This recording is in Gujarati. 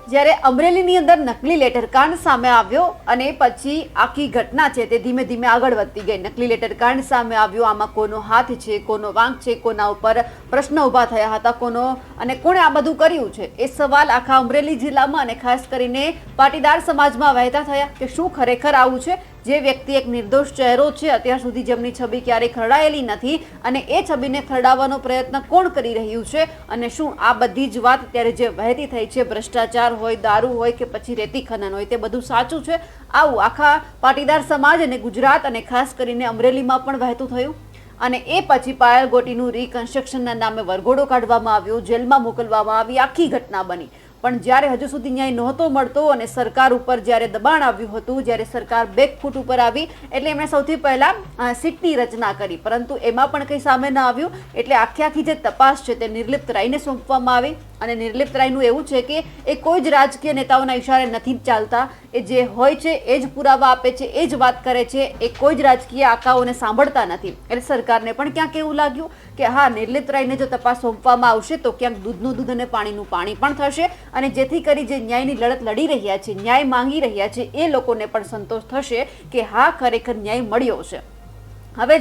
જ્યારે અમરેલીની અંદર નકલી લેટર કાંડ સામે આવ્યો અને પછી આખી ઘટના છે તે ધીમે ધીમે આગળ વધતી ગઈ. નકલી લેટર કાંડ સામે આવ્યો, આમાં કોનો હાથ છે, કોનો વાંક છે, કોના ઉપર પ્રશ્ન ઊભા થયા હતા, અને કોણે આ બધું કર્યું છે, એ સવાલ આખા અમરેલી જિલ્લામાં અને ખાસ કરીને પાટીદાર સમાજમાં વહેતા થયા કે શું ખરેખર આવું છે. જે વ્યક્તિ એક નિર્દોષ ચહેરો છે, અત્યાર સુધી જેમની છબી ક્યારેય ખરડાયેલી નથી, અને એ છબીને ખરડાવવાનો પ્રયત્ન કોણ કરી રહ્યું છે, અને શું આ બધી જ વાત અત્યારે જે વહેતી થઈ છે, ભ્રષ્ટાચાર હોય, દારૂ હોય કે પછી રેતી ખનન હોય, તે બધું સાચું છે? આવું આખા પાટીદાર સમાજ અને ગુજરાત અને ખાસ કરીને અમરેલીમાં પણ વહેતું થયું. અને એ પછી પાયલ ગોટીનું રિકન્સ્ટ્રક્શનના નામે વરઘોડો કાઢવામાં આવ્યો, જેલમાં મોકલવામાં આવી, આખી ઘટના બની. પણ જ્યારે હજુ સુધી ન્યાય નહોતો મળતો અને સરકાર ઉપર જ્યારે દબાણ આવ્યું હતું, જ્યારે સરકાર બેકફૂટ ઉપર આવી, એટલે એમણે સૌથી પહેલાં સીટની રચના કરી, પરંતુ એમાં પણ કંઈ સામે ન આવ્યું. એટલે આખી જે તપાસ છે તે નિર્લિપ્ત રાયને સોંપવામાં આવી. અને નિર્લિપ્ત રાયનું એવું છે કે એ કોઈ જ રાજકીય નેતાઓના ઇશારે નથી ચાલતા. એ જે હોય છે એ જ પુરાવા આપે છે, એ જ વાત કરે છે, એ કોઈ જ રાજકીય આકાઓને સાંભળતા નથી. એટલે સરકારને પણ ક્યાંક એવું લાગ્યું કે હા, નિર્લિપ્ત રાયને જો તપાસ સોંપવામાં આવશે તો ક્યાંક દૂધનું દૂધ અને પાણીનું પાણી પણ થશે, અને જેથી કરી જે ન્યાયની લડત લડી રહ્યા છે, ન્યાય માંગી રહ્યા છે, એ લોકોને પણ સંતોષ થશે કે હા, ખરેખર ન્યાય મળ્યો છે. હવે